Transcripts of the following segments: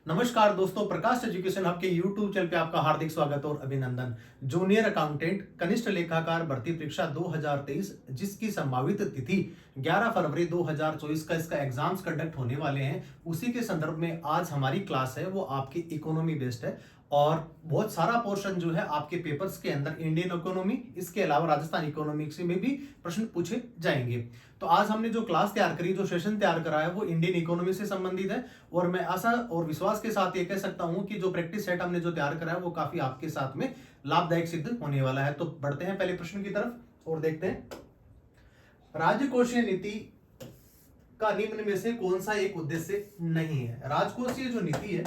नमस्कार दोस्तों, प्रकाश education hub के यूट्यूब चैनल पे आपका हार्दिक स्वागत और अभिनंदन। जूनियर अकाउंटेंट कनिष्ठ लेखाकार भर्ती परीक्षा 2023 जिसकी संभावित तिथि 11 फरवरी 2024 का इसका एग्जाम्स कंडक्ट होने वाले हैं, उसी के संदर्भ में आज हमारी क्लास है वो आपकी इकोनॉमी बेस्ड है। और बहुत सारा पोर्शन जो है आपके पेपर्स के अंदर इंडियन इकोनॉमी, इसके अलावा राजस्थान इकोनॉमिक्स में भी प्रश्न पूछे जाएंगे। तो आज हमने जो क्लास तैयार करी, जो सेशन तैयार करा है, वो इंडियन इकोनॉमी से संबंधित है। और मैं आशा और विश्वास के साथ ये कह सकता हूं कि जो प्रैक्टिस सेट हमने जो तैयार करा है वो काफी आपके साथ में लाभदायक सिद्ध होने वाला है। तो बढ़ते हैं पहले प्रश्न की तरफ और देखते हैं। राजकोषीय नीति का निम्न में से कौन सा एक उद्देश्य नहीं है? राजकोषीय जो नीति है,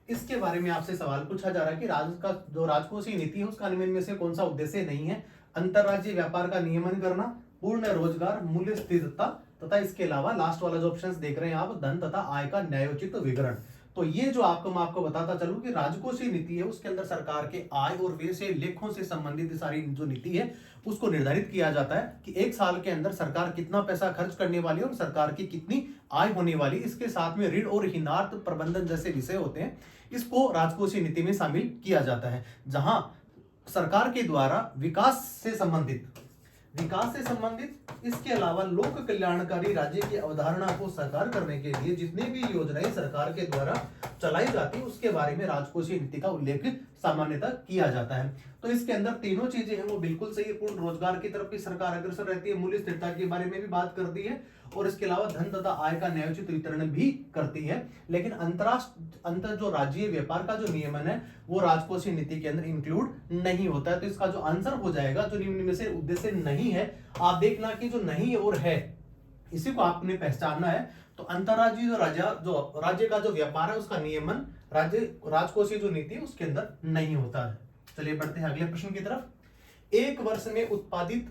इसके बारे में आपसे सवाल पूछा जा रहा है कि जो राजकोषीय नीति है उसका निम्न में से कौन सा उद्देश्य नहीं है? अंतरराज्यीय व्यापार का नियमन करना, पूर्ण रोजगार, मूल्य स्थिरता तथा इसके अलावा लास्ट वाला जो ऑप्शंस देख रहे हैं आप, धन तथा आय का न्यायोचित विवरण। तो ये जो मैं आपको बताता चलूं कि राजकोषीय नीति है उसके अंदर सरकार के आय और व्यय से लेखों से संबंधित सारी जो नीति है उसको निर्धारित किया जाता है कि एक साल के अंदर सरकार कितना पैसा खर्च करने वाली है और सरकार की कितनी आय होने वाली। इसके साथ में ऋण और ऋणार्थ प्रबंधन जैसे विषय होते हैं, इसको राजकोषीय नीति में शामिल किया जाता है, जहां सरकार के द्वारा विकास से संबंधित, इसके अलावा लोक कल्याणकारी राज्य की अवधारणा को साकार करने के लिए जितनी भी योजनाएं सरकार के द्वारा चलाई जाती है उसके बारे में राजकोषीय नीति का उल्लेख सामान्यतः किया जाता है। तो इसके अंदर तीनों चीजें हैं वो बिल्कुल सही है। पूर्ण रोजगार की तरफ भी सरकार अग्रसर रहती है, मूल्य स्थिरता के बारे में भी बात करती है और इसके अलावा धन तथा आय का न्यायोचित वितरण भी करती है। लेकिन अंतर जो राज्य व्यापार का जो नियमन है वो राजकोषीय नीति के अंदर इंक्लूड नहीं होता है। तो इसका जो आंसर हो जाएगा, जो निम्न में से उद्देश्य नहीं है, आप देखना कि जो नहीं और है इसी को आपने पहचानना है। तो अंतरराज्यीय जो राज्य का जो व्यापार है उसका नियमन राजकोषीय जो नीति है उसके अंदर नहीं होता है। चलिए बढ़ते हैं अगले प्रश्न की तरफ। एक वर्ष में उत्पादित,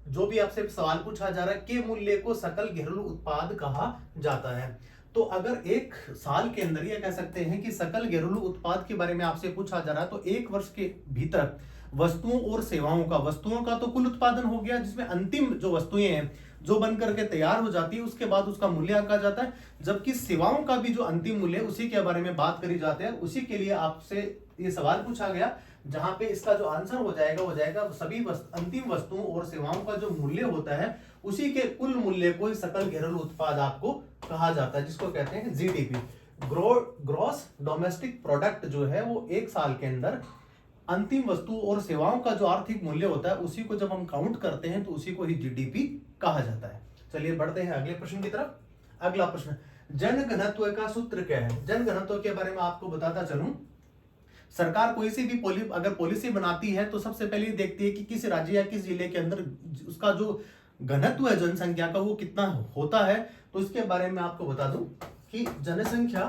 जो भी आपसे सवाल पूछा जा रहा है, के मूल्य को सकल घरेलू उत्पाद कहा जाता है। तो अगर एक साल के अंदर ये कह सकते हैं कि सकल घरेलू उत्पाद के बारे में आपसे पूछा जा रहा है, तो एक वर्ष के भीतर वस्तुओं और सेवाओं का तो कुल उत्पादन हो गया, जिसमें अंतिम जो वस्तुएं हैं जो बन करके तैयार हो जाती है उसके बाद उसका मूल्य आंका जाता है, जबकि सेवाओं का भी जो अंतिम मूल्य है उसी के बारे में बात करी जाती है। उसी के लिए आपसे ये सवाल पूछा गया, जहां पे इसका जो आंसर हो जाएगा सभी अंतिम वस्तुओं और सेवाओं का जो मूल्य होता है उसी के कुल मूल्य को सकल घरेलू उत्पाद आपको कहा जाता है, जिसको कहते हैं जीडीपी। ग्रॉस डोमेस्टिक प्रोडक्ट जो है वो एक साल के अंदर अंतिम वस्तु और सेवाओं का जो आर्थिक मूल्य होता है उसी को जब हम काउंट करते हैं तो उसी को ही जीडीपी कहा जाता है। चलिए बढ़ते हैं अगले प्रश्न की तरफ। अगला प्रश्न, जनघनत्व का सूत्र क्या है? जनघनत्व के बारे में आपको बताता चलूं, सरकार कोई सी भी अगर पॉलिसी बनाती है तो सबसे पहले देखती है कि किस राज्य या किस जिले के अंदर उसका जो घनत्व है जनसंख्या का वो कितना होता है। तो इसके बारे में आपको बता दूं कि जनसंख्या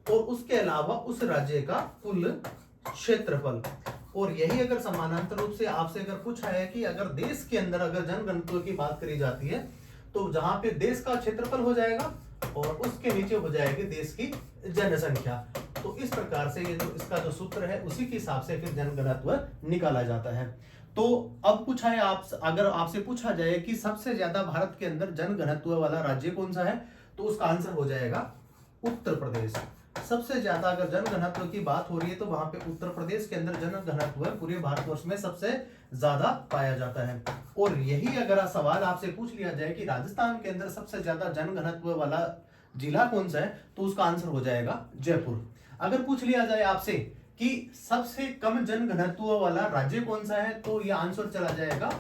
और उसके अलावा उस राज्य का कुल क्षेत्रफल, और यही अगर समानांतर रूप से आपसे अगर पूछा है कि अगर देश के अंदर अगर जनघनत्व की बात करी जाती है तो जहां पे देश का क्षेत्रफल हो जाएगा और उसके नीचे हो जाएगी देश की जनसंख्या। तो इस प्रकार से ये जो इसका जो सूत्र है उसी के हिसाब से फिर जनघनत्व निकाला जाता है। तो अब पूछा है अगर आपसे पूछा जाए कि सबसे ज्यादा भारत के अंदर जनघनत्व वाला राज्य कौन सा है, तो उसका आंसर हो जाएगा उत्तर प्रदेश। सबसे ज्यादा अगर जनघनत्व की बात हो रही है तो वहां पे उत्तर प्रदेश के अंदर जनघनत्व पूरे भारतवर्ष में सबसे ज्यादा पाया जाता है। और यही अगर सवाल आपसे पूछ लिया जाए कि राजस्थान के अंदर सबसे ज्यादा जनघनत्व वाला जिला कौन सा है, तो उसका आंसर हो जाएगा जयपुर। अगर पूछ लिया जाए आपसे कि सबसे कम जनघनत्व वाला राज्य कौन सा है, तो यह आंसर चला जाएगा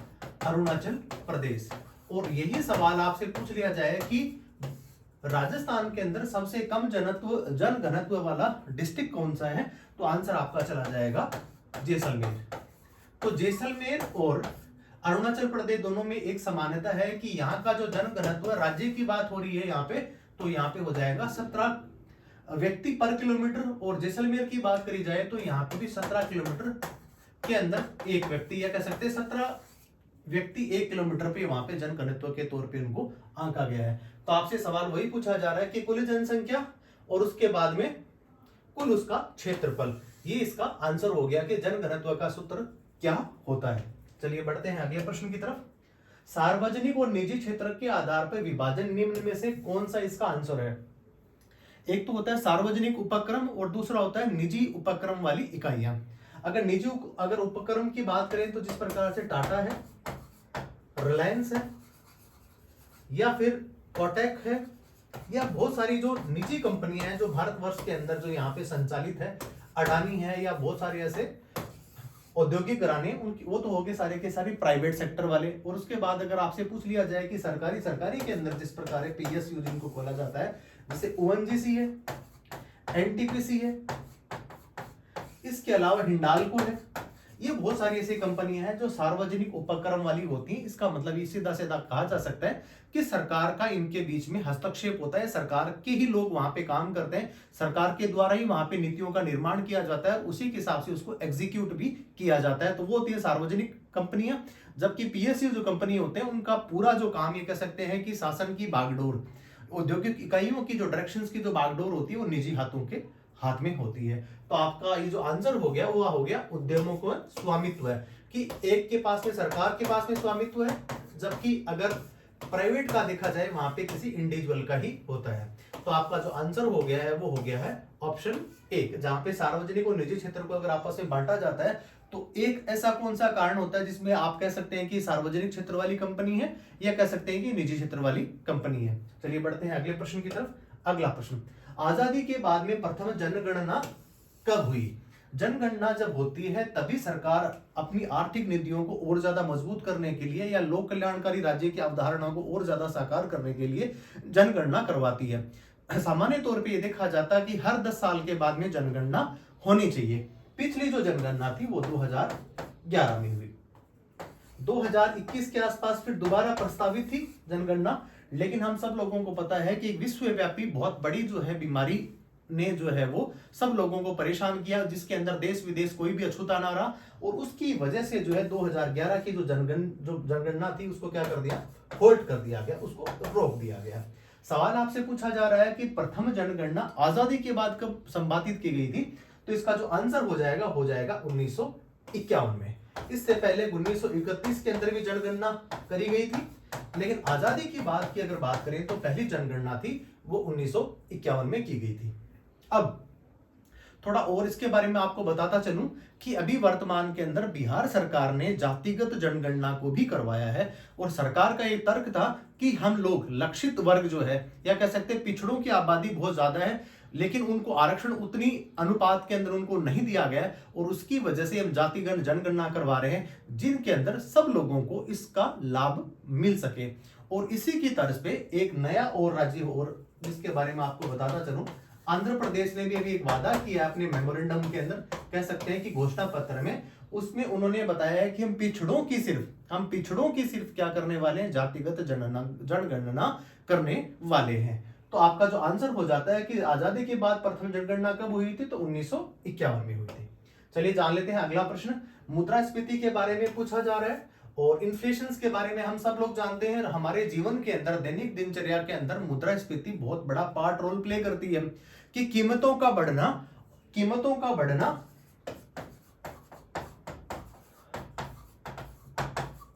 अरुणाचल प्रदेश। और यही सवाल आपसे पूछ लिया जाए कि राजस्थान के अंदर सबसे कम जनघनत्व वाला डिस्ट्रिक्ट कौन सा है, तो आंसर आपका चला जाएगा जैसलमेर। तो जैसलमेर और अरुणाचल प्रदेश दोनों में एक समानता है कि यहाँ का जो जनघनत्व, राज्य की बात हो रही है यहाँ पे, तो यहाँ पे हो जाएगा 17 व्यक्ति पर किलोमीटर, और जैसलमेर की बात करी जाए तो यहाँ पे भी 17 किलोमीटर के अंदर एक व्यक्ति, या कह सकते हैं 17 व्यक्ति 1 किलोमीटर पे वहां पे जनघनत्व के तौर पे उनको आंका गया है। तो आपसे सवाल वही पूछा जा रहा है कि कुल जनसंख्या और उसके बाद में कुल उसका क्षेत्रफल। ये इसका आंसर हो गया कि जनघनत्व का सूत्र क्या होता है। चलिए बढ़ते हैं अगले प्रश्न की तरफ। सार्वजनिक और निजी क्षेत्र के आधार पर विभाजन निम्न में से कौन सा इसका आंसर है? एक तो होता है सार्वजनिक उपक्रम और दूसरा होता है निजी उपक्रम वाली इकाइयां। अगर उपक्रम की बात करें तो जिस प्रकार से टाटा है, रिलायंस है, या फिर कोटक है, या बहुत सारी जो निजी कंपनियां हैं जो भारतवर्ष के अंदर जो यहाँ पे संचालित है, अडानी है, या बहुत सारे ऐसे औद्योगिक घराने, उनकी वो तो हो गए सारे के सारे प्राइवेट सेक्टर वाले। और उसके बाद अगर आपसे पूछ लिया जाए कि सरकारी के अंदर जिस प्रकार पीएसयू जिनको खोला जाता है, जैसे ओएनजीसी है, एनटीपीसी है, इसके अलावा हिंडाल्को है, ये बहुत सारी ऐसी कंपनियां हैं जो सार्वजनिक उपक्रम वाली होती हैं। इसका मतलब ये सीधा सीधा कहा जा सकता है कि सरकार का इनके बीच में हस्तक्षेप होता है, सरकार के ही लोग वहां पे काम करते हैं, सरकार के द्वारा ही वहां पे नीतियों का निर्माण किया जाता है, उसी के हिसाब से उसको एग्जीक्यूट भी किया जाता है। तो वो होती है सार्वजनिक कंपनियां। जबकि पीएसयू जो कंपनी होते हैं उनका पूरा जो काम ये कह सकते हैं कि शासन की बागडोर, औद्योगिक इकाइयों की जो डायरेक्शंस की जो बागडोर होती है वो निजी हाथों के हाथ में होती है। तो आपका ये जो आंसर हो गया वो हो गया उद्यमों को स्वामित्व है, कि एक के पास में सरकार के पास में स्वामित्व है, जबकि अगर प्राइवेट का देखा जाए वहां पे किसी इंडिविजुअल का ही होता है। तो आपका जो आंसर हो गया है वो हो गया है ऑप्शन एक, जहां पे सार्वजनिक और निजी क्षेत्र को अगर आपस में बांटा जाता है तो एक ऐसा कौन सा कारण होता है जिसमें आप कह सकते हैं कि सार्वजनिक क्षेत्र वाली कंपनी है, या कह सकते हैं कि निजी क्षेत्र वाली कंपनी है। चलिए बढ़ते हैं अगले प्रश्न की तरफ। अगला प्रश्न, आजादी के बाद में प्रथम जनगणना कब हुई? जनगणना जब होती है तभी सरकार अपनी आर्थिक नीतियों को और ज्यादा मजबूत करने के लिए या लोक कल्याणकारी राज्य की अवधारणा को और ज्यादा साकार करने के लिए जनगणना करवाती है। सामान्य तौर पे ये देखा जाता है कि हर 10 साल के बाद में जनगणना होनी चाहिए। पिछली जो जनगणना थी वो 2011 में हुई। 2021 के आसपास फिर दोबारा प्रस्तावित थी जनगणना, लेकिन हम सब लोगों को पता है कि एक विश्वव्यापी बहुत बड़ी जो है बीमारी ने जो है वो सब लोगों को परेशान किया, जिसके अंदर देश विदेश कोई भी अछूता ना रहा, और उसकी वजह से जो है 2011 की जो जनगणना थी उसको क्या कर दिया, होल्ड कर दिया गया, उसको रोक दिया गया। सवाल आपसे पूछा जा रहा है कि प्रथम जनगणना आजादी के बाद कब संपादित की गई थी? तो इसका जो आंसर हो जाएगा 1951 में। इससे पहले 1931 के अंदर भी जनगणना करी गई थी, लेकिन आजादी की बात की अगर बात करें तो पहली जनगणना थी वो 1951 में की गई थी। अब थोड़ा और इसके बारे में आपको बताता चलूं कि अभी वर्तमान के अंदर बिहार सरकार ने जातिगत जनगणना को भी करवाया है, और सरकार का ये तर्क था कि हम लोग लक्षित वर्ग जो है, या कह सकते हैं पिछड़ों की आबादी बहुत ज्यादा है, लेकिन उनको आरक्षण उतनी अनुपात के अंदर उनको नहीं दिया गया, और उसकी वजह से हम जातिगत जनगणना करवा रहे हैं जिनके अंदर सब लोगों को इसका लाभ मिल सके। और इसी की तर्ज पे एक नया और राज्य और जिसके बारे में आपको बताता चलूं, आंध्र प्रदेश ने भी अभी एक वादा किया अपने मेमोरेंडम के अंदर, कह सकते हैं कि घोषणा पत्र में, उसमें उन्होंने बताया है कि हम पिछड़ों की सिर्फ क्या करने वाले हैं, जातिगत जनगणना करने वाले हैं। तो आपका जो आंसर हो जाता है कि आजादी के बाद प्रथम जनगणना कब हुई थी? तो 1951 में हुई थी। चलिए जान लेते हैं अगला प्रश्न। मुद्रास्फीति के बारे में पूछा जा रहा है, और इन्फ्लेशन के बारे में हम सब लोग जानते हैं, हमारे जीवन के अंदर दैनिक दिनचर्या के अंदर मुद्रास्फीति बहुत बड़ा पार्ट रोल प्ले करती है, कि कीमतों का बढ़ना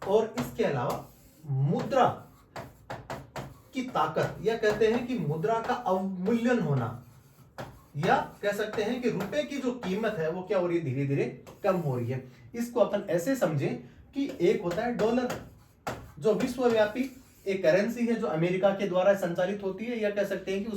और इसके अलावा मुद्रा की ताकत, या कहते हैं कि मुद्रा का अवमूल्यन होना, या कह सकते हैं कि रुपए की जो कीमत है वो क्या हो रही है, धीरे धीरे कम हो रही है। इसको अपन ऐसे समझें कि एक होता है डॉलर, जो विश्वव्यापी एक करेंसी है जो अमेरिका के द्वारा संचालित होती है, या कह सकते हैं कि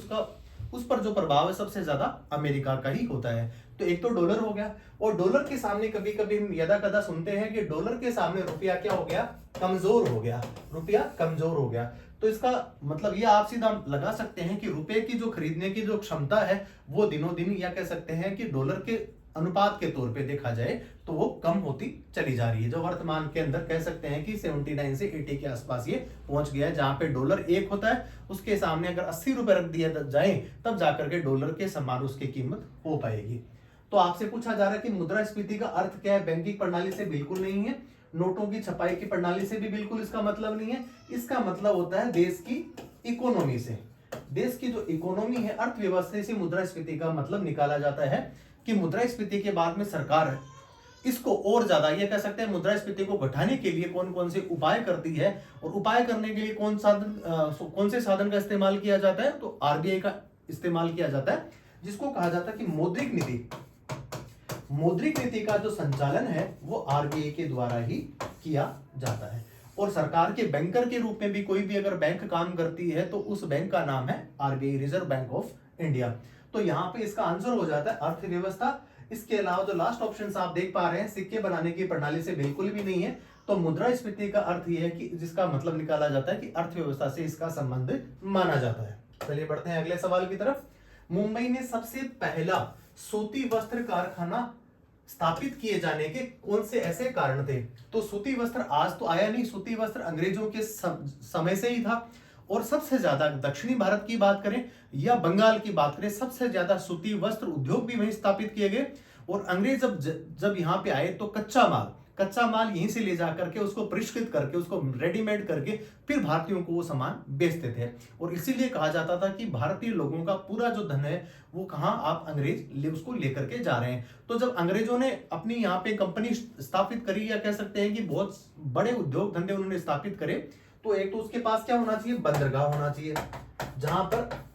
उस पर जो प्रभाव है सबसे ज्यादा अमेरिका का ही होता है। तो एक तो डॉलर हो गया, और डॉलर के सामने कभी कभी हम यदा कदा सुनते हैं कि डॉलर के सामने रुपया क्या हो गया, कमजोर हो गया, रुपया कमजोर हो गया। तो इसका मतलब ये आप सीधा लगा सकते हैं कि रुपए की जो खरीदने की जो क्षमता है वो दिनों दिन, या कह सकते हैं कि डॉलर के अनुपात के तौर पे देखा जाए तो वो कम होती चली जा रही है, जो वर्तमान के अंदर कह सकते हैं कि 79 से 80 के आसपास ये पहुंच गया है, जहां पे डॉलर एक होता है उसके सामने अगर 80 रुपए रख दिया जाए तब जाकर के डॉलर के समान उसकी कीमत हो पाएगी। तो आपसे पूछा जा रहा है कि मुद्रास्फीति का अर्थ क्या है? बैंकिंग प्रणाली से बिल्कुल नहीं है, नोटों की छपाई की प्रणाली से भी बिल्कुल इसका मतलब नहीं है। इसका मतलब होता है देश की इकोनॉमी से, देश की जो इकोनॉमी है, अर्थव्यवस्था से मुद्रास्फीति का मतलब निकाला जाता है कि मुद्रास्फीति के बाद में सरकार इसको और ज्यादा, ये कह सकते हैं मुद्रास्फीति को घटाने के लिए कौन कौन से उपाय करती है, और उपाय करने के लिए कौन से साधन का इस्तेमाल किया जाता है, तो आरबीआई का इस्तेमाल किया जाता है, जिसको कहा जाता है कि मौद्रिक नीति। मौद्रिक नीति का जो संचालन है वो आरबीआई के द्वारा ही किया जाता है। और सरकार के बैंकर के रूप में भी कोई भी अगर बैंक काम करती है तो उस बैंक का नाम है RBI, reserve bank of India. तो यहाँ पे इसका आंसर हो जाता है अर्थव्यवस्था। इसके अलावा जो लास्ट ऑप्शन आप देख पा रहे हैं सिक्के बनाने की प्रणाली से बिल्कुल भी नहीं है। तो मुद्रास्फीति का अर्थ यह है कि जिसका मतलब निकाला जाता है कि अर्थव्यवस्था से इसका संबंध माना जाता है। चलिए बढ़ते हैं अगले सवाल की तरफ। मुंबई में सबसे पहला सूती वस्त्र कारखाना स्थापित किए जाने के कौन से ऐसे कारण थे? तो सूती वस्त्र आज तो आया नहीं, सूती वस्त्र अंग्रेजों के समय से ही था। और सबसे ज्यादा दक्षिणी भारत की बात करें या बंगाल की बात करें, सबसे ज्यादा सूती वस्त्र उद्योग भी वहीं स्थापित किए गए। और अंग्रेज जब यहाँ पे आए तो कच्चा माल यहीं से ले जा करके उसको परिष्कृत करके उसको रेडीमेड करके फिर भारतीयों को वो सामान बेचते थे। और इसीलिए कहा जाता था कि भारतीय लोगों का पूरा जो धन है वो कहाँ आप अंग्रेज उसको लेकर के जा रहे हैं। तो जब अंग्रेजों ने अपनी यहाँ पे कंपनी स्थापित करी, या कह सकते हैं कि बहुत बड़े उद्योग धंधे उन्होंने स्थापित करे, तो एक तो उसके पास क्या होना चाहिए, बंदरगाह होना चाहिए, जहां पर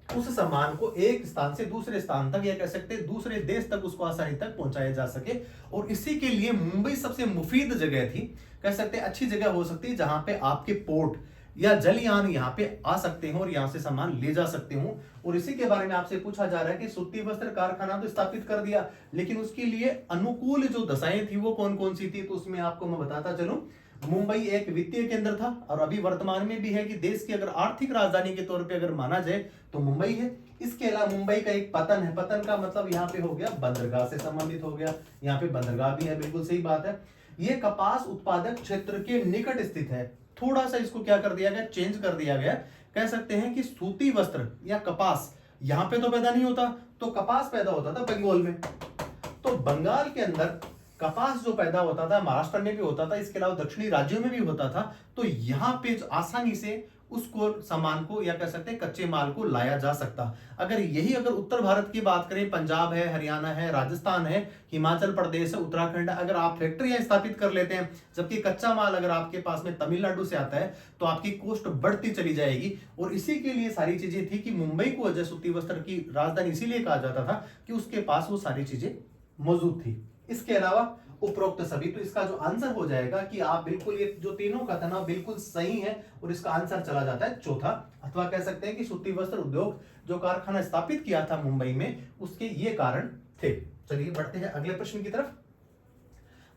उस सामान को एक स्थान से दूसरे स्थान तक, या कह सकते हैं दूसरे देश तक उसको आसानी तक पहुंचाया जा सके। और इसी के लिए मुंबई सबसे मुफीद जगह थी, कह सकते हैं अच्छी जगह हो सकती है, जहां पे आपके पोर्ट या जलयान यहाँ पे आ सकते हो और यहाँ से सामान ले जा सकते हो। और इसी के बारे में आपसे पूछा जा रहा है कि सूती वस्त्र कारखाना तो स्थापित कर दिया, लेकिन उसके लिए अनुकूल जो दशाएं थी वो कौन कौन सी थी, तो उसमें आपको मैं बताता चलूं। मुंबई एक वित्तीय केंद्र था और अभी वर्तमान में भी है कि देश की अगर आर्थिक राजधानी के तौर पे अगर माना जाए तो मुंबई है। इसके अलावा मुंबई का एक पतन है, पतन का मतलब यहाँ पे हो गया बंदरगाह से संबंधित हो गया, यहाँ पे बंदरगाह भी है, बिल्कुल सही बात है। ये कपास उत्पादक क्षेत्र के निकट स्थित है। थोड़ा सा इसको क्या कर दिया गया, चेंज कर दिया गया। कह सकते हैं कि सूती वस्त्र या कपास यहाँ पे तो पैदा नहीं होता, तो कपास पैदा होता था बंगाल में। तो बंगाल के अंदर कपास जो पैदा होता था, महाराष्ट्र में भी होता था, इसके अलावा दक्षिणी राज्यों में भी होता था। तो यहाँ पे आसानी से उसको सामान को, या कह सकते हैं कच्चे माल को लाया जा सकता। अगर उत्तर भारत की बात करें, पंजाब है, हरियाणा है, राजस्थान है, हिमाचल प्रदेश है, उत्तराखंड है, अगर आप फैक्ट्रियां स्थापित कर लेते हैं, जबकि कच्चा माल अगर आपके पास में तमिलनाडु से आता है तो आपकी कॉस्ट बढ़ती चली जाएगी। और इसी के लिए सारी चीजें थी कि मुंबई को अजय सूती वस्त्र की राजधानी इसीलिए कहा जाता था कि उसके पास वो सारी चीजें मौजूद थी। इसके अलावा उपरोक्त सभी, तो इसका जो आंसर हो जाएगा कि आप बिल्कुल ये जो तीनों कथन है बिल्कुल सही है, और इसका आंसर चला जाता है चौथा। अथवा कह सकते हैं कि सूती वस्त्र उद्योग जो कारखाना स्थापित किया था मुंबई में, उसके ये कारण थे। चलिए बढ़ते हैं अगले प्रश्न की तरफ।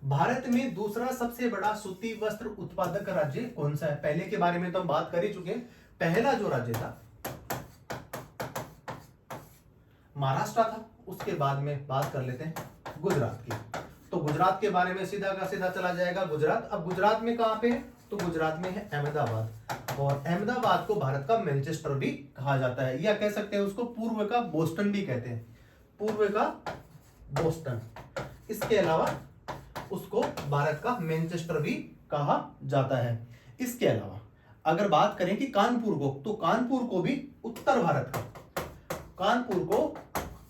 भारत में दूसरा सबसे बड़ा सूती वस्त्र उत्पादक राज्य कौन सा है? पहले के बारे में तो हम बात कर ही चुके हैं। पहला जो राज्य था महाराष्ट्र था, उसके बाद में बात कर लेते हैं गुजरात की। तो गुजरात के बारे में सीधा का सीधा चला जाएगा गुजरात। अब गुजरात में कहां पे है, तो गुजरात में है अहमदाबाद। और अहमदाबाद को भारत का मैनचेस्टर भी कहा जाता है, या कह सकते हैं उसको पूर्व का बोस्टन भी कहते हैं, पूर्व का बोस्टन। इसके अलावा उसको भारत का मैनचेस्टर भी कहा जाता है। इसके अलावा अगर बात करें कि कानपुर को, तो कानपुर को भी उत्तर भारत का, कानपुर को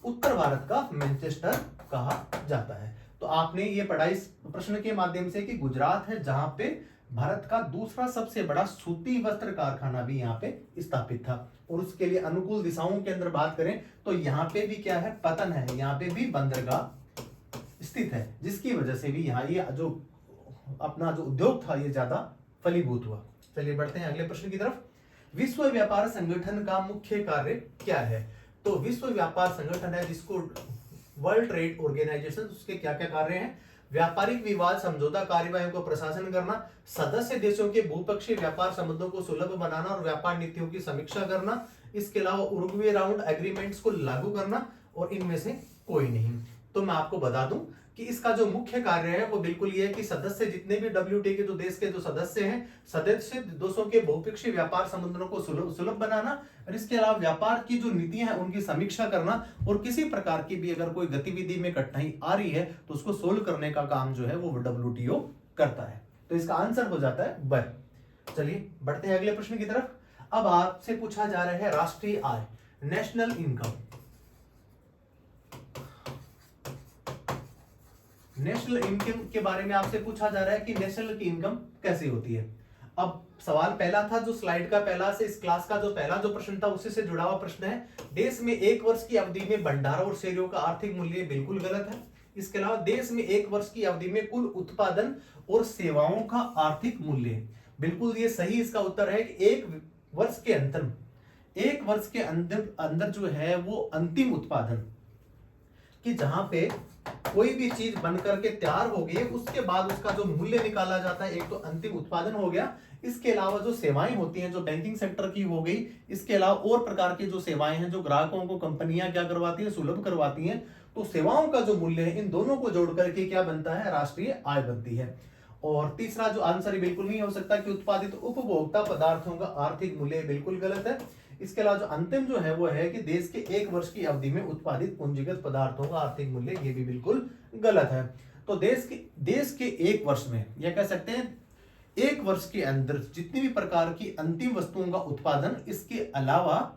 उत्तर भारत का मैनचेस्टर कहा जाता है। तो आपने ये पढ़ा इस प्रश्न के माध्यम से कि गुजरात है जहां पे भारत का दूसरा सबसे बड़ा सूती वस्त्र कारखाना भी यहाँ पे स्थापित था। और उसके लिए अनुकूल दिशाओं के अंदर बात करें तो यहाँ पे भी क्या है, पतन है, यहाँ पे भी बंदरगाह स्थित है, जिसकी वजह से भी यहाँ ये जो अपना जो उद्योग था ये ज्यादा फलीभूत हुआ। चलिए बढ़ते हैं अगले प्रश्न की तरफ। विश्व व्यापार संगठन का मुख्य कार्य क्या है? तो विश्व व्यापार संगठन है जिसको वर्ल्ड ट्रेड ऑर्गेनाइजेशन, उसके क्या क्या कार्य हैं? व्यापारिक विवाद समझौता कार्यवाही को प्रशासन करना, सदस्य देशों के बहुपक्षीय व्यापार संबंधों को सुलभ बनाना और व्यापार नीतियों की समीक्षा करना, इसके अलावा उरुग्वे राउंड एग्रीमेंट्स को लागू करना, और इनमें से कोई नहीं। तो मैं आपको बता दूं कि इसका जो मुख्य कार्य है वो बिल्कुल ये है कि सदस्य जितने भी डब्ल्यूटीओ के जो देश के जो सदस्य हैं, सदस्य देशों के बहुपक्षीय व्यापार संबंधों को सुलभ बनाना, और इसके अलावा व्यापार की जो नीतियां हैं उनकी समीक्षा करना, और किसी प्रकार की भी अगर कोई गतिविधि में कठिनाई आ रही है तो उसको सोल्व करने का काम जो है वो डब्ल्यूटीओ करता है। तो इसका आंसर हो जाता है ब। चलिए बढ़ते हैं अगले प्रश्न की तरफ। अब आपसे पूछा जा रहा है राष्ट्रीय आय, नेशनल इनकम। नेशनल इनकम के बारे में आपसे पूछा जा रहा है कि नेशनल की इनकम कैसे होती है। अब सवाल पहला था जो स्लाइड का पहला से इस क्लास का जो पहला जो प्रश्न था उसी से जुड़ा हुआ प्रश्न है। देश में एक वर्ष की अवधि में भंडारों और शेयरों का आर्थिक मूल्य बिल्कुल गलत है। इसके अलावा देश में एक वर्ष की अवधि में कुल उत्पादन और सेवाओं का आर्थिक मूल्य, बिल्कुल ये सही इसका उत्तर है कि एक वर्ष के अंदर जो है वो अंतिम उत्पादन, कि जहां पे कोई भी चीज बनकर के तैयार हो गई उसके बाद उसका जो मूल्य निकाला जाता है, एक तो अंतिम उत्पादन हो गया, इसके अलावा जो सेवाएं होती हैं जो बैंकिंग सेक्टर की हो गई, इसके अलावा और प्रकार की जो सेवाएं हैं जो ग्राहकों को कंपनियां क्या करवाती हैं, सुलभ करवाती हैं, तो सेवाओं का जो मूल्य है इन दोनों को जोड़ करके क्या बनता है, राष्ट्रीय आय बनती है। और तीसरा जो आंसर बिल्कुल नहीं हो सकता कि उत्पादित उपभोक्ता पदार्थों का आर्थिक मूल्य, बिल्कुल गलत है। इसके अलावा जो अंतिम जो है वो है कि देश के एक वर्ष की अवधि में उत्पादित पूंजीगत पदार्थों का आर्थिक मूल्य, ये भी बिल्कुल गलत है। तो देश के एक वर्ष में या कह सकते हैं एक वर्ष के अंदर जितनी भी प्रकार की अंतिम वस्तुओं का उत्पादन, इसके अलावा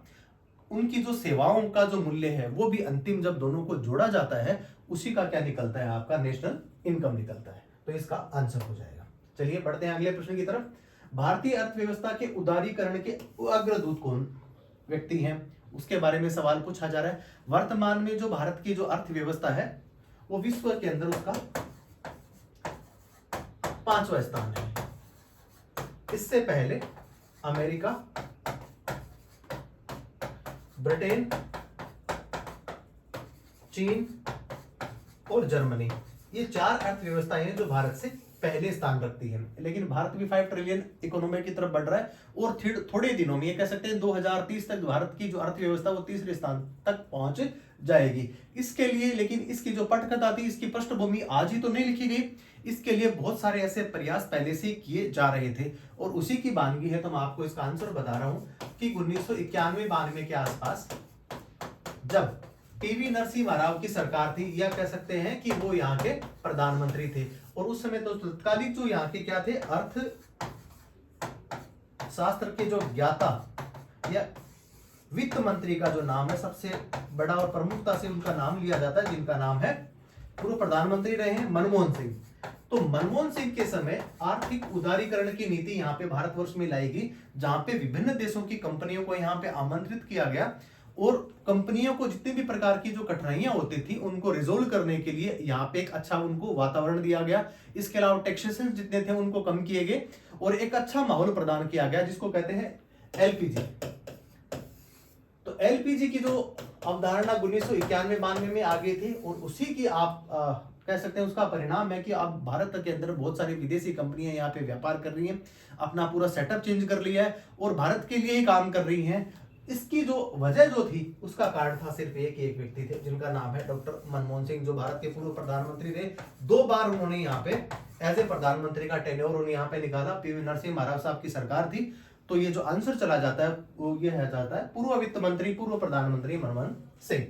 उनकी जो सेवाओं का जो मूल्य है वो भी अंतिम, जब दोनों को जोड़ा जाता है उसी का क्या निकलता है, आपका नेशनल इनकम निकलता है। तो इसका आंसर हो जाएगा। चलिए पढ़ते हैं अगले प्रश्न की तरफ। भारतीय अर्थव्यवस्था के उदारीकरण के अग्रदूत कौन व्यक्ति हैं, उसके बारे में सवाल पूछा जा रहा है। वर्तमान में जो भारत की जो अर्थव्यवस्था है वो विश्व के अंदर उसका 5वां स्थान है। इससे पहले अमेरिका, ब्रिटेन, चीन और जर्मनी, ये 4 अर्थव्यवस्थाएं हैं जो भारत से पहले स्थान रखती है। लेकिन भारत भी 5 ट्रिलियन इकोनॉमी की तरफ बढ़ रहा है और थोड़े दिनों में ये कह सकते हैं 2030 तक भारत की जो अर्थव्यवस्था वो 3रे स्थान तक पहुंच जाएगी। इसके लिए लेकिन इसकी जो पटकथा थी, इसकी पृष्ठभूमि आज ही तो नहीं लिखी गई, इसके लिए बहुत सारे ऐसे प्रयास पहले से किए जा रहे थे और उसी की वानगी है। तो मैं आपको इसका आंसर बता रहा हूं कि 1991-92 के आसपास जब पीवी नरसिम्हा राव की सरकार थी, या कह सकते हैं कि वो यहाँ के प्रधानमंत्री थे, और उस समय तो तत्कालीन जो यहाँ के क्या थे, अर्थ शास्त्र के जो ज्ञाता या वित्त मंत्री का जो नाम है सबसे बड़ा और प्रमुखता से उनका नाम लिया जाता है, जिनका नाम है, पूर्व प्रधानमंत्री रहे हैं मनमोहन सिंह। तो मनमोहन सिंह के समय आर्थिक उदारीकरण की नीति यहाँ पे भारतवर्ष में लाई गई, जहां पे विभिन्न देशों की कंपनियों को यहाँ पे आमंत्रित किया गया और कंपनियों को जितनी भी प्रकार की जो कठिनाइयां होती थी उनको रिजोल्व करने के लिए यहाँ पे एक अच्छा उनको वातावरण दिया गया। इसके अलावा टैक्सेशन जितने थे उनको कम किए गए और एक अच्छा माहौल प्रदान किया गया, जिसको कहते हैं एलपीजी। तो एलपीजी की जो अवधारणा 1991-92 में आ गई थी और उसी की आप कह सकते हैं उसका परिणाम है कि अब भारत के अंदर बहुत सारी विदेशी कंपनियां यहाँ पे व्यापार कर रही हैं, अपना पूरा सेटअप चेंज कर लिया है और भारत के लिए ही काम कर रही हैं। इसकी जो वजह जो थी उसका कारण था सिर्फ एक व्यक्ति थे, जिनका नाम है डॉक्टर मनमोहन सिंह, जो भारत के पूर्व प्रधानमंत्री थे। 2 बार उन्होंने यहाँ पे एज ए प्रधानमंत्री का टेन्योर उन्होंने यहाँ पे निकाला। पीवी नरसिम्हा राव साहब की सरकार थी। तो ये जो आंसर चला जाता है वो ये है जाता है पूर्व वित्त मंत्री, पूर्व प्रधानमंत्री मनमोहन सिंह।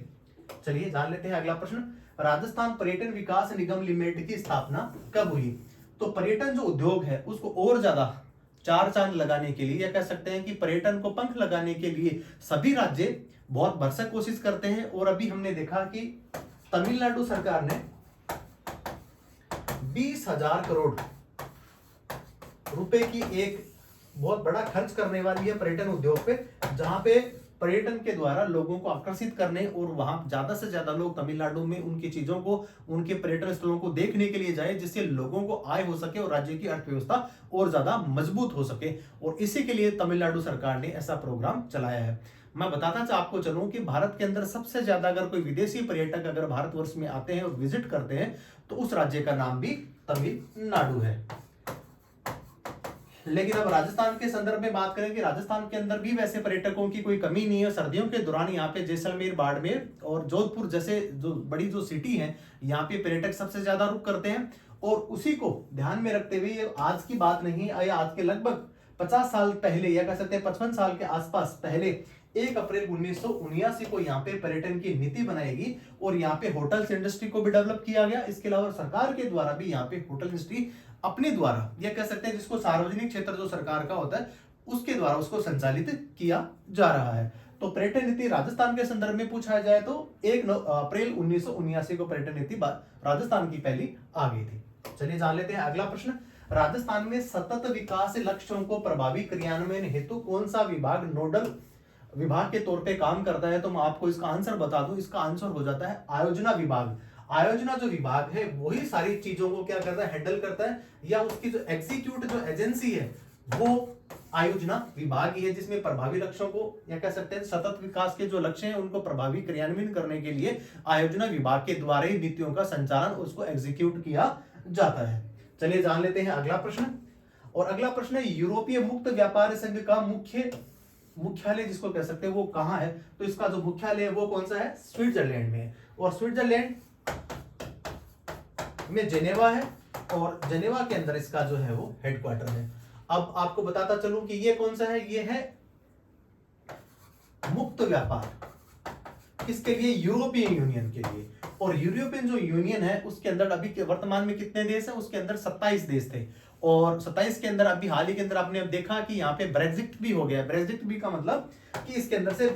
चलिए जान लेते हैं अगला प्रश्न। राजस्थान पर्यटन विकास निगम लिमिटेड की स्थापना कब हुई? तो पर्यटन जो उद्योग है उसको और ज्यादा 4 चांद लगाने के लिए, या कह सकते हैं कि पर्यटन को पंख लगाने के लिए सभी राज्य बहुत भरसक कोशिश करते हैं। और अभी हमने देखा कि तमिलनाडु सरकार ने 20,000 करोड़ रुपए की एक बहुत बड़ा खर्च करने वाली है पर्यटन उद्योग पे, जहां पे पर्यटन के द्वारा लोगों को आकर्षित करने और वहां ज्यादा से ज्यादा लोग तमिलनाडु में उनकी चीजों को, उनके पर्यटन स्थलों को देखने के लिए जाए, जिससे लोगों को आय हो सके और राज्य की अर्थव्यवस्था और ज्यादा मजबूत हो सके। और इसी के लिए तमिलनाडु सरकार ने ऐसा प्रोग्राम चलाया है। मैं बताना आपको चलूं कि भारत के अंदर सबसे ज्यादा अगर कोई विदेशी पर्यटक अगर भारतवर्ष में आते हैं और विजिट करते हैं तो उस राज्य का नाम भी तमिलनाडु है। लेकिन अब राजस्थान के संदर्भ में बात करें कि राजस्थान के अंदर भी वैसे पर्यटकों की कोई कमी नहीं है। सर्दियों के दौरान यहाँ पे जैसलमेर, बाड़मेर और जोधपुर जैसे जो बड़ी जो सिटी है, यहाँ पे पर्यटक सबसे ज्यादा रुक करते हैं। और उसी को ध्यान में रखते हुए, ये आज की बात नहीं है, आज के लगभग 50 साल पहले, या कह सकते हैं 55 साल के आसपास पहले 1 अप्रैल 1979 को यहाँ पे पर्यटन की नीति बनाएगी और यहाँ पे होटल्स इंडस्ट्री को भी डेवलप किया गया। इसके अलावा सरकार के द्वारा भी यहाँ पे होटल इंडस्ट्री अपने द्वारा, यह कह सकते हैं जिसको सार्वजनिक क्षेत्र जो सरकार का होता है उसके द्वारा उसको संचालित किया जा रहा है। तो पर्यटन नीति राजस्थान के संदर्भ में पूछा जाए तो 1 अप्रैल 1979 को पर्यटन नीति राजस्थान की पहली आ गई थी। चलिए जान लेते हैं अगला प्रश्न। राजस्थान में सतत विकास लक्ष्यों को प्रभावी क्रियान्वयन हेतु कौन सा विभाग नोडल विभाग के तौर पे काम करता है? तो मैं आपको इसका आंसर बता दूं, इसका आंसर हो जाता है आयोजना विभाग। आयोजना जो विभाग है वही सारी चीजों को क्या करता है, हैंडल करता है, या उसकी जो एग्जीक्यूट जो एजेंसी है वो आयोजना विभाग ही है, जिसमें प्रभावी लक्ष्यों को या कह सकते हैं सतत विकास के जो लक्ष्य हैं उनको प्रभावी क्रियान्वयन करने के लिए आयोजना विभाग के द्वारा ही नीतियों का संचालन उसको एग्जीक्यूट किया जाता है। चलिए जान लेते हैं अगला प्रश्न। और अगला प्रश्न है यूरोपीय मुक्त व्यापार संघ का मुख्यालय जिसको कह सकते हैं वो कहाँ है? तो इसका जो मुख्यालय है वो कौन सा है? स्विट्जरलैंड में है। और स्विट्जरलैंड में जेनेवा है, और जेनेवा के अंदर इसका जो है वो हेडक्वार्टर है। अब आपको बताता चलूं कि ये कौन सा है, ये है मुक्त व्यापार, किसके लिए? यूरोपियन यूनियन के लिए। और यूरोपियन जो यूनियन है उसके अंदर अभी के वर्तमान में कितने देश हैं? उसके अंदर 27 देश थे, और 27 के अंदर अभी हाल ही के अंदर आपने अब देखा कि यहाँ पे ब्रेक्जिट भी हो गया। ब्रेक्जिट भी का मतलब कि इसके अंदर से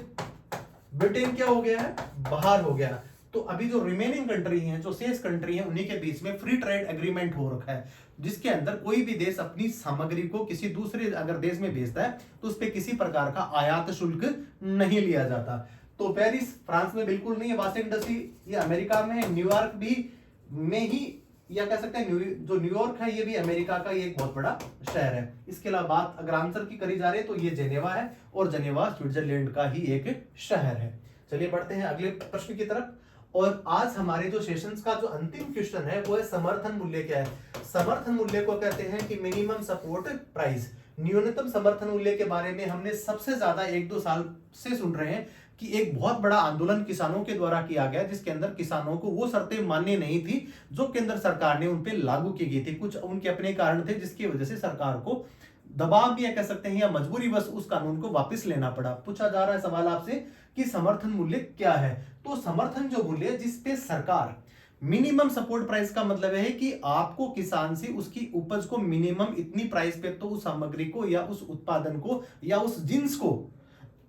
ब्रिटेन क्या हो गया है? बाहर हो गया। तो अभी जो रिमेनिंग कंट्री हैं, जो शेष कंट्री हैं, उन्हीं के बीच में फ्री ट्रेड एग्रीमेंट हो रखा है, जिसके अंदर कोई भी देश अपनी सामग्री को किसी दूसरे अगर देश में भेजता है तो उस पर किसी प्रकार का आयात शुल्क नहीं लिया जाता। तो पेरिस फ्रांस में बिल्कुल नहीं है, वाशिंगटन डीसी ये अमेरिका में है, न्यूयॉर्क भी में ही या कह सकते हैं जो न्यूयॉर्क है ये भी अमेरिका का ये एक बहुत बड़ा शहर है। इसके अलावा बात अगर आंसर की करी जा रही है तो ये जेनेवा है, और जेनेवा स्विट्जरलैंड का ही एक शहर है। चलिए बढ़ते हैं अगले प्रश्न की तरफ। और आज हमारे जो सेशंस का जो अंतिम क्वेश्चन है वो है समर्थन मूल्य क्या है? समर्थन मूल्य को कहते हैं कि मिनिमम सपोर्ट प्राइस। न्यूनतम समर्थन मूल्य के बारे में हमने सबसे ज्यादा 1-2 साल से सुन रहे हैं कि एक बहुत बड़ा आंदोलन किसानों के द्वारा किया गया, जिसके अंदर किसानों को वो शर्तें मान्य नहीं थी जो केंद्र सरकार ने उन पे लागू की गई थी। कुछ उनके अपने कारण थे जिसकी वजह से सरकार को दबाव भी कह सकते हैं या मजबूरी बस उस कानून को वापस लेना पड़ा। पूछा जा रहा है सवाल आपसे कि समर्थन मूल्य क्या है? तो समर्थन जो मूल्य है जिसपे सरकार मिनिमम सपोर्ट प्राइस का मतलब है कि आपको किसान से उसकी उपज को मिनिमम इतनी प्राइस पे तो उस सामग्री को या उस उत्पादन को या उस जिन्स को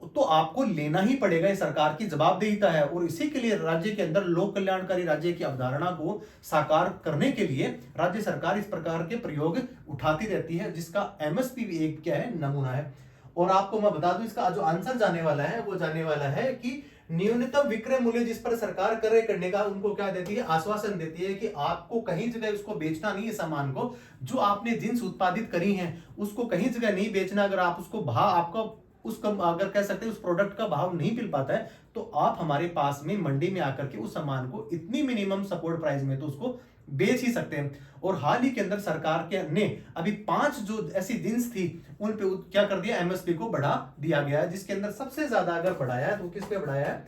तो आपको लेना ही पड़ेगा। ये सरकार की जवाबदेहिता है, और इसी के लिए राज्य के अंदर लोक कल्याणकारी राज्य की अवधारणा को साकार करने के लिए राज्य सरकार इस प्रकार के प्रयोग उठाती रहती है, जिसका एमएसपी भी एक क्या है, नमूना है। और आपको मैं बता दूं इसका जो आंसर जाने वाला है वो जाने वाला है कि न्यूनतम विक्रय मूल्य जिस पर सरकार क्रय करने का उनको क्या देती है, आश्वासन देती है कि आपको कहीं जगह उसको बेचना नहीं है, सामान को जो आपने जिन्स उत्पादित करी हैं उसको कहीं जगह नहीं बेचना। अगर आप उसको भाव आपका उसका अगर कह सकते हैं उस प्रोडक्ट का भाव नहीं मिल पाता है तो आप हमारे पास में मंडी में आकर के उस सामान को इतनी मिनिमम सपोर्ट प्राइस में तो उसको बेच ही सकते हैं। और हाल ही के अंदर सरकार के ने अभी 5 जो ऐसी जिन्स थी उन पे क्या कर दिया, एमएसपी को बढ़ा दिया गया है, जिसके अंदर सबसे ज्यादा अगर बढ़ाया है तो किस पे बढ़ाया है?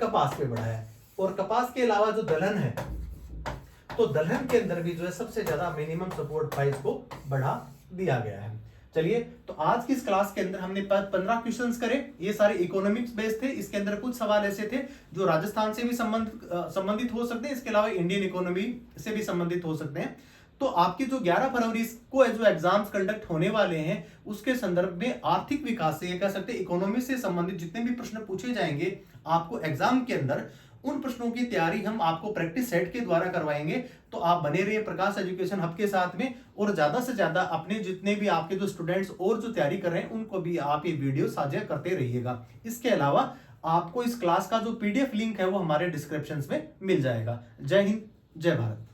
कपास पे बढ़ाया है। और कपास के अलावा जो दलहन है तो दलहन के अंदर भी जो है सबसे ज्यादा मिनिमम सपोर्ट प्राइस को बढ़ा दिया गया है। चलिए तो आज की इस क्लास के अंदर हमने 15 क्वेश्चंस करे, ये सारे इकोनॉमिक्स बेस्ड थे। इसके अंदर कुछ सवाल ऐसे थे जो राजस्थान से भी संबंधित हो सकते हैं, इसके अलावा इंडियन इकोनॉमी से भी संबंधित हो सकते हैं। तो आपकी जो 11 फरवरी को जो एग्जाम्स कंडक्ट होने वाले हैं उसके संदर्भ में आर्थिक विकास से ये कह सकते हैं इकोनॉमी से संबंधित जितने भी प्रश्न पूछे जाएंगे आपको एग्जाम के अंदर, उन प्रश्नों की तैयारी हम आपको प्रैक्टिस सेट के द्वारा करवाएंगे। तो आप बने रहिए प्रकाश एजुकेशन हब के साथ में, और ज्यादा से ज्यादा अपने जितने भी आपके जो स्टूडेंट्स और जो तैयारी कर रहे हैं उनको भी आप ये वीडियो साझा करते रहिएगा। इसके अलावा आपको इस क्लास का जो पीडीएफ लिंक है वो हमारे डिस्क्रिप्शन में मिल जाएगा। जय हिंद, जय भारत।